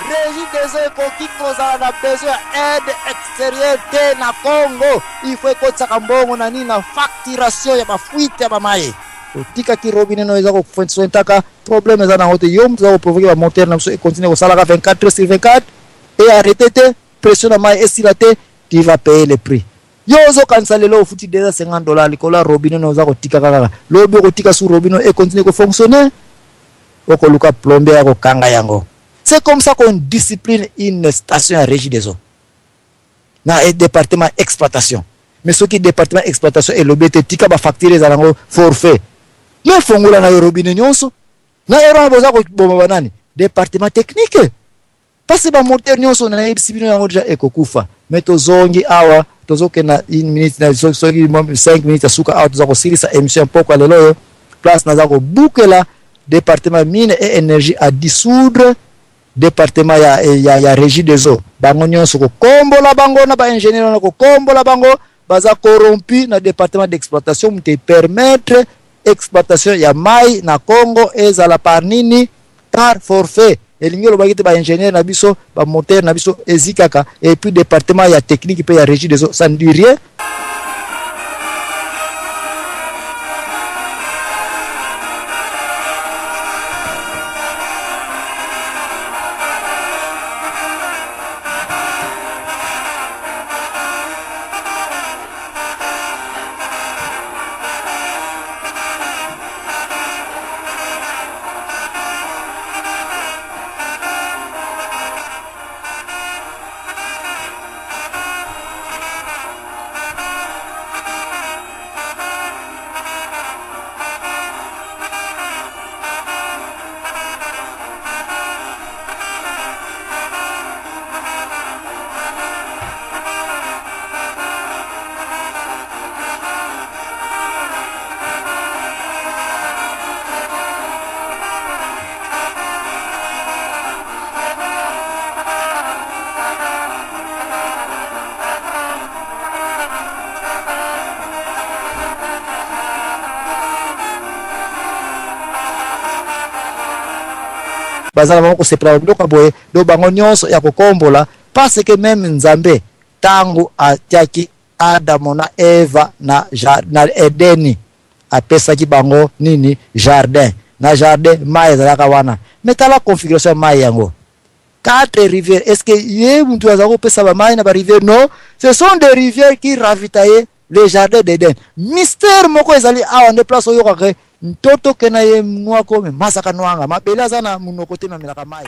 Regideso kokikoza na besoin aide extérieure na Congo. Il faut kotsa kambongo na nini na facturation ya mafuite ya mamaye. Otika ki robinet no ezako kufuentaka problème za na hote yom za provoquer ba moteur na so continuer ko sala 24/24 et arrêter pression na mai estilate tu vas payer le prix. Yozo cancel lo futi déjà $50 likola robinet no za ko tika kaka. Lobi ko tika sur robinet et continuer ko fonctionner. Oko luka plomber ko kanga yango. C'est comme ça qu'on discipline une station à régie des eaux. Dans un département exploitation. Mais ce qui est département exploitation et l'OBT, tika ba facturer za nango forfait. Mais fongola na robinet nyonso. Na ero boza ko bomba banani. Département technique. Parce ba moteur nyonso na ebisibino yango déjà ekokufa. Mais tozongi awa, tozoke na 1 minute na 5 minutes asuka awa tozako silisa émission poko lelo place na zako bukela département mine et énergie à dissoudre. Département ya régie des eaux bango nyonso ko kombola bango na ba ingénieur na ko kombola bango baza corrompu na département d'exploitation mte permettre exploitation ya mai na Congo ezala par nini par forfait elingelo bagite ba ingénieur na biso ba moteur na biso ezikaka et puis département ya technique pe ya régie des eaux ça ne dit rien. Bazala bango ko separa ndoka boye do bango nyonso ya kokombola parce que même Nzambe tangu atiaki Adamu na Eva na Edeni apesa ki bango nini jardin na jardin mai zalaka wana metala configuration mai yango 4 rivières. Est-ce que yé muntu azako pesa ba mai na ba rivières? Non, ce sont des rivières qui ravitaillaient le jardin d'Éden. Mystère moko ezali awa ne place oyo ka ntoto kena ye mwako me masaka nwanga mabela sana munoko te na melaka mai.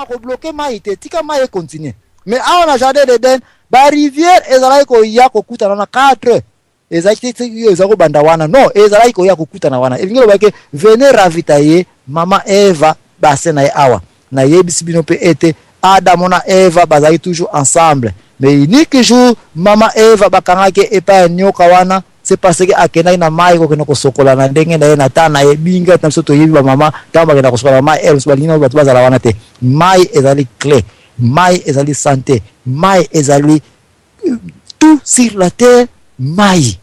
Ko bloquer mai te tika mai continue mais a on jardin d'Eden ba rivière ezala ko ya ko kutana na 4 ezaki ezako banda wana no ezala ko ya ko kutana wana elingelo bake venez ravitailler mama Eva basena ya awa na yebisi bino pe ete Adam na Eva bazali toujours ensemble mais unique jour mama Eva bakangake epa nyoka wana c'est parce que akena na mai ko kenoko sokola na ndenge na na tana ebinga tamso to yebi ba mama tamba kena ko sokola mai elso balina ba bazala wana te mai ezali clé mai ezali santé mai ezali tout sur la terre mai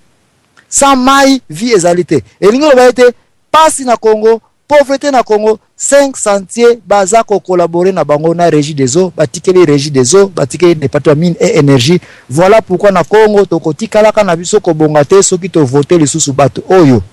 sans mai vie ezali te elingo ba ete pasi na Congo pauvreté na Congo 5 chantiers baza ko collaborer na bango na Régie des eaux, batikeli Régie des eaux, batikeli département mine et énergie. Voilà pourquoi na Congo tokotikalaka na biso ko bonga te soki to voter lisusu bato oyo.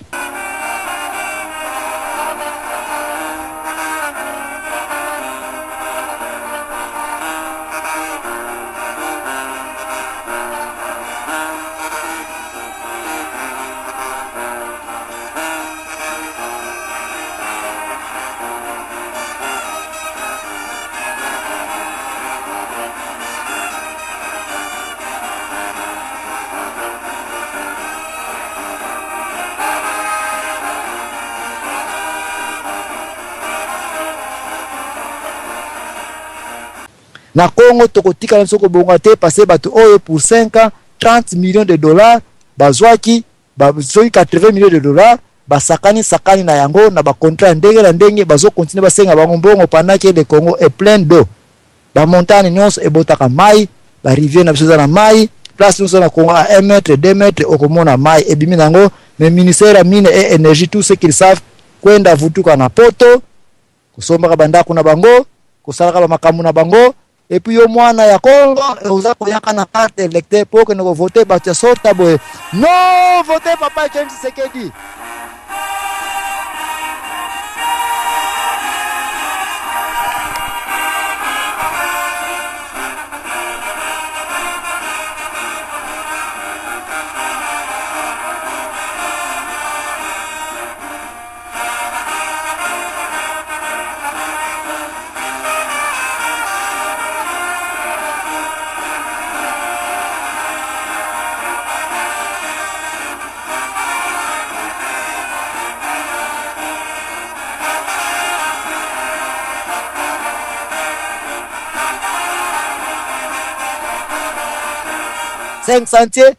Na Congo tokotika na soko bonga te passer bato oyo pour 5 ans 30 millions de dollars bazwaki bazoi 80 millions de dollars basakani na yango na ba contrat ndenge na ndenge bazo continuer basenga bango mbongo pendant que le Congo est plein d'eau. Ba montagne nyonso ebotaka mai, ba rivière na biso na mai, place nyonso na Congo à 1 mètre 2 mètres okomona mai ebimi nango. Mais ministère ya mine et énergie tout ce qu'ils savent kwenda vutuka na poto kusomba bandako na bango kusalaka ba makamu na bango. Et puis au mwana ya Congo oza koyaka na carte électeur pour que nous voter batia sorta boy. Non, votez papa Etienne Tshisekedi. Cinq chantiers,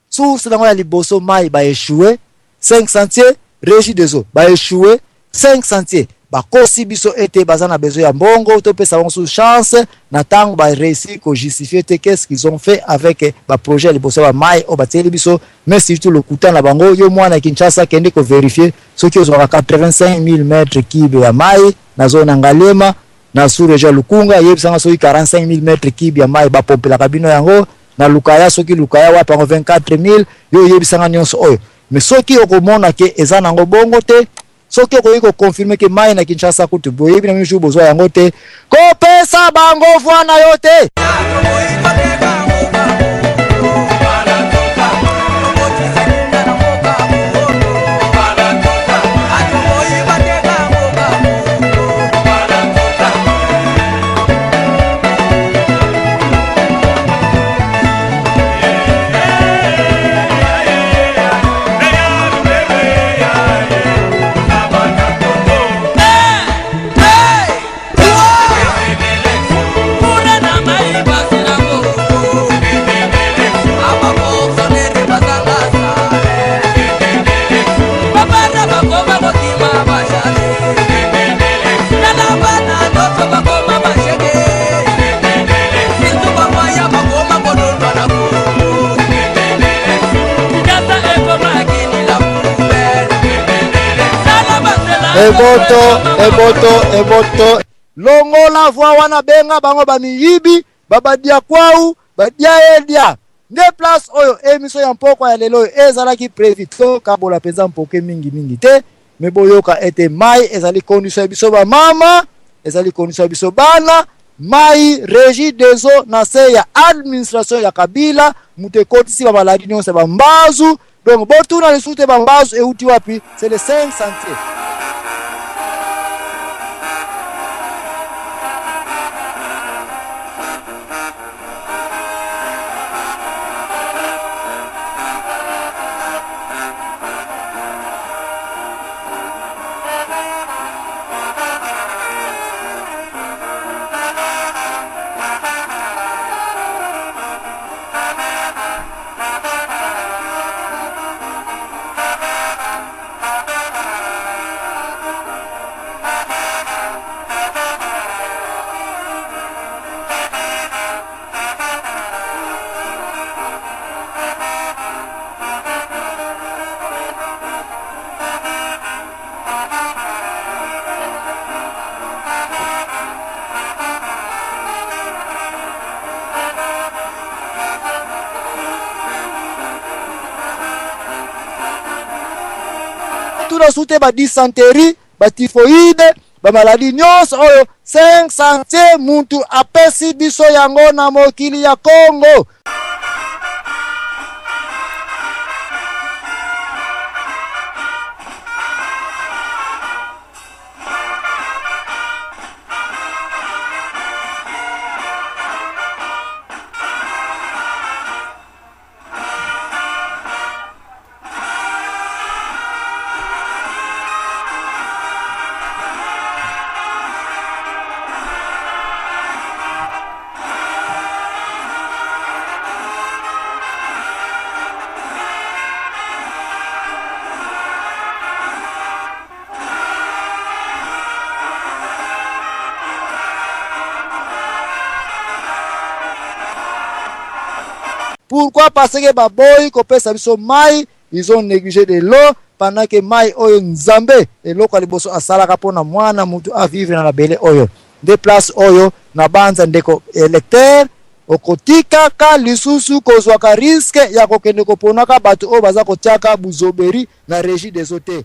source dans la liboso mai ba échoué, 5 chantiers, Régie des eaux ba échoué, 5 chantiers, ba kosi biso été bazana besoin ya mbongo, to pesa sous chance, na tango ba réussir ko justifier qu'est-ce qu'ils ont fait avec ba projet liboso ba mai o bateli biso, mais surtout le kuta na bango yo mwana Kinshasa kende ko vérifier ce qui ont 85 000 mètres cubes ya mai na zone Ngalema na sous région Lukunga yebisanga so 45 000 mètres cubes ya mai ba popela kabino yango. Na lukaya soki lukaya wapa 24 000 yo yebisanga nyonso oyo. Mais soki okomona ke eza nango bongo te, soki okoyiko confirmer ke mai na Kinshasa kutu boyebi na mishu bozwa yango te, kopesa bango vwana yo te. Eboto longola voix wana benga bango bamiyibi babadia kwau badia edia nde place oyo émission ya mpoko ya lelo ezalaki prévito kabola penza mpoke mingi te me boyoka ete mai ezali condition biso ba mama ezali condition biso bana mai Régie des eaux na se ya administration ya Kabila mutekotisi ba maladi nyonse ba mbazu donc botuna lisute ba mbazu euti wapi c'est les 5 chantiers. tuna sute ba dysenterie, ba typhoïde, ba maladie nyonso oyo 500 muntu apesi biso yango na mokili ya Congo. Pourquoi? Parce que baboyi kopesa biso mai, ils ont négligé de l'eau pendant que mai oyo nzambe eloko liboso asalaka pona mwana mutu a vivre na bele oyo. De place oyo na banza ndeko électeur okotika ka lisusu kozwaka risque ya kokende koponaka bato oyo baza kotiaka buzoberi na régie des hôtels.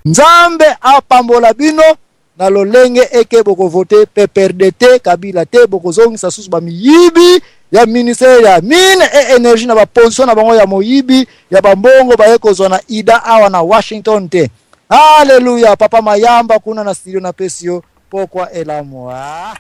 Nzambe apambola bino na lolenge eke boko vote PPRD Kabila te boko zongisa susu ba miyibi ya ministère ya mine et énergie na ba position na bango ya moyibi ya bambongo ba ekozwa na ida awa na Washington te. Hallelujah. Papa Mayamba kuna na studio na pesio pokwa elamwa.